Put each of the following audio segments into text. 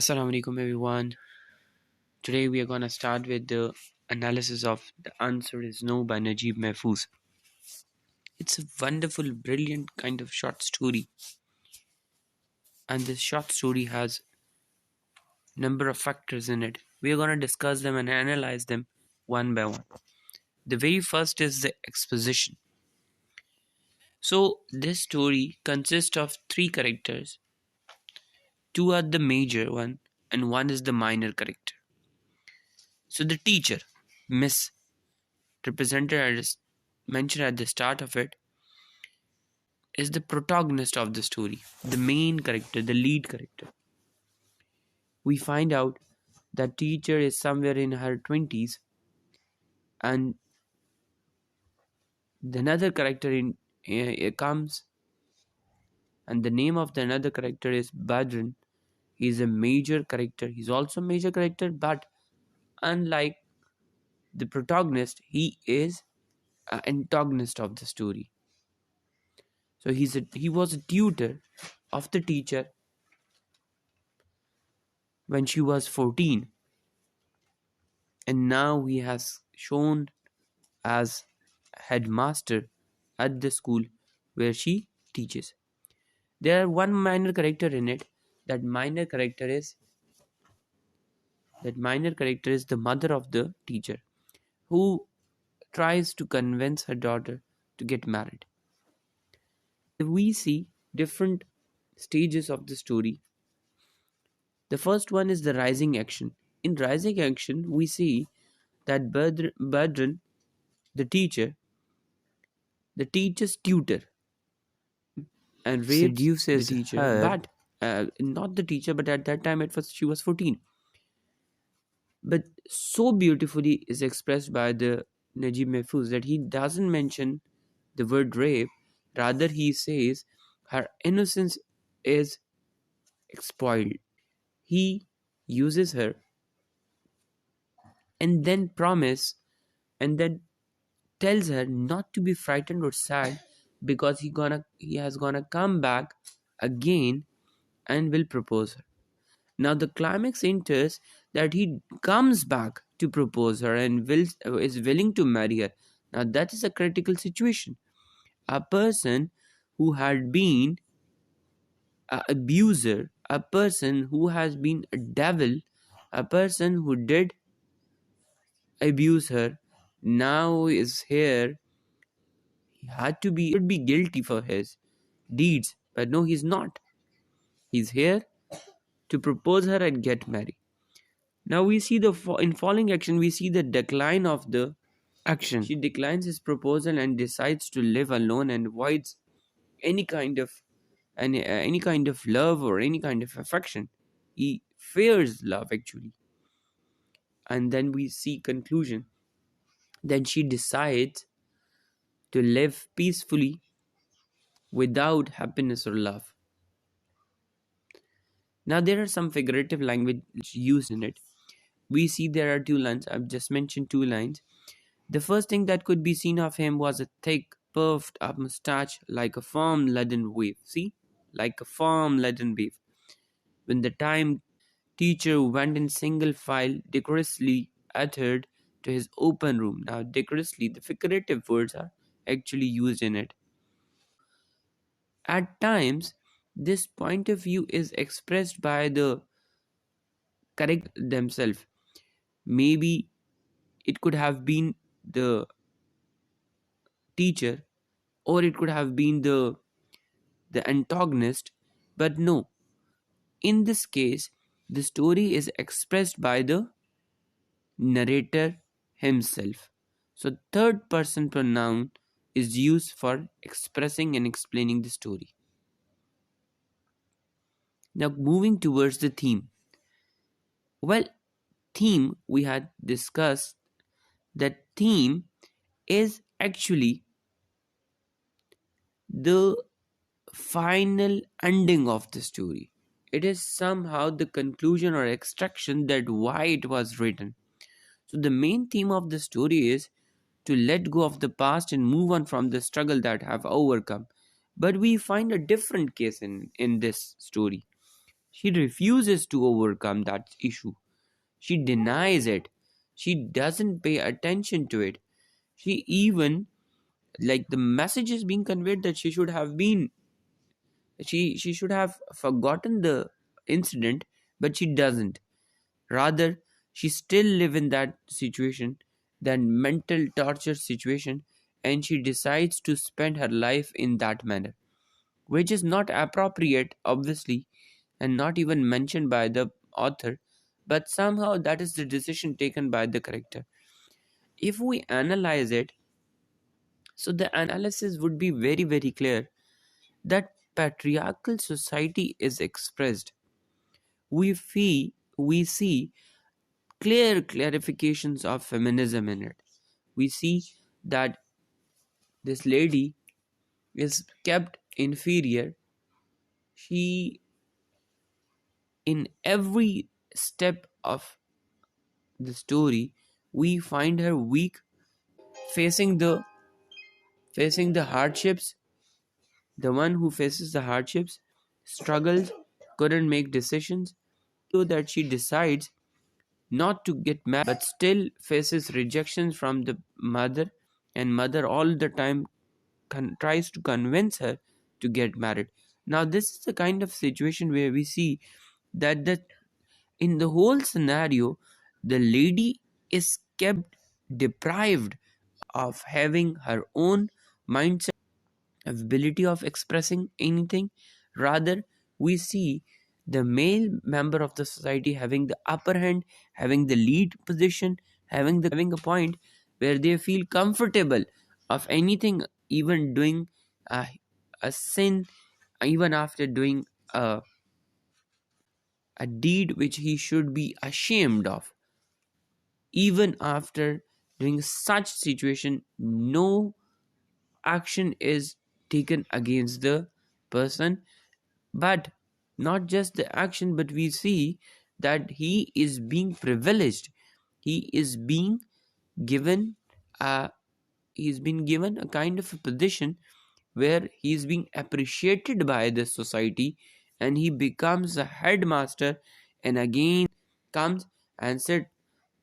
Assalamu alaikum everyone. Today we are going to start with the analysis of The Answer is No by Naguib Mahfouz. It's a wonderful, brilliant kind of short story, and this short story has a number of factors in it. We are going to discuss them and analyze them one by one. The very first is the exposition. So this story consists of three characters. Two are the major one and one is the minor character. So the teacher, Miss, represented as mentioned at the start of it, is the protagonist of the story, the main character, the lead character. We find out that teacher is somewhere in her 20s, and the another character comes, and the name of the another character is Badran. He's a major character. He's also a major character, but unlike the protagonist, he is an antagonist of the story. So he was a tutor of the teacher when she was 14, and now he has shown as headmaster at the school where she teaches. There are one minor character in it. That minor character is the mother of the teacher, who tries to convince her daughter to get married. We see different stages of the story. The first one is the rising action. In rising action, we see that Badran, the teacher, the teacher's tutor, and seduces the teacher, her, but not the teacher, but at that time she was 14. But so beautifully is expressed by the Naguib Mahfouz that he doesn't mention the word rape, rather he says her innocence is spoiled. He uses her and then and then tells her not to be frightened or sad, because he has gonna come back again and will propose her. Now the climax enters that he comes back to propose her and is willing to marry her. Now that is a critical situation. A person who had been an abuser, a person who has been a devil, a person who did abuse her, now is here. He should be guilty for his deeds, but no, he's not. He's here to propose her and get married. Now we see in falling action, we see the decline of the action. She declines his proposal and decides to live alone and avoids any kind of any kind of love or any kind of affection. He fears love actually. And then we see conclusion. Then she decides to live peacefully without happiness or love. Now there are some figurative language used in it. We see there are two lines. I've just mentioned two lines. The first thing that could be seen of him was a thick, puffed up mustache like a firm leaden wave. See? Like a firm leaden wave. When the time teacher went in single file, decorously adhered to his open room. Now, decorously, the figurative words are actually used in it. At times, this point of view is expressed by the correct themselves. Maybe it could have been the teacher, or it could have been the antagonist, but no. In this case, the story is expressed by the narrator himself. So third person pronoun is used for expressing and explaining the story. Now moving towards the theme. Well, theme we had discussed that theme is actually the final ending of the story. It is somehow the conclusion or extraction that why it was written. So the main theme of the story is to let go of the past and move on from the struggle that have overcome. But we find a different case in this story. She refuses to overcome that issue. She denies it. She doesn't pay attention to it. She even, like, the message is being conveyed that she should have forgotten the incident, but she doesn't. Rather, she still live in that situation, that mental torture situation, and she decides to spend her life in that manner, which is not appropriate, obviously, and not even mentioned by the author, but somehow that is the decision taken by the character. If we analyze it, so the analysis would be very, very clear that patriarchal society is expressed. We see clear clarifications of feminism in it. We see that this lady is kept inferior. She, in every step of the story, we find her weak, facing the hardships. The one who faces the hardships struggles, couldn't make decisions, so that she decides not to get married, but still faces rejection from the mother, and mother all the time tries to convince her to get married. Now this is the kind of situation where we see that in the whole scenario, the lady is kept deprived of having her own mindset, ability of expressing anything. Rather, we see the male member of the society having the upper hand, having the lead position, having a point where they feel comfortable of anything, even doing a, a sin, even after doing a deed which he should be ashamed of. Even after doing such situation, no action is taken against the person. But not just the action, but we see that he is being privileged. He is being given a he's been given a kind of a position where he is being appreciated by the society, and he becomes a headmaster, and again comes and sit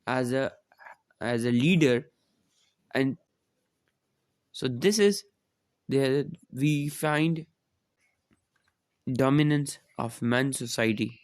as a leader. And so this is there we find dominance of man society.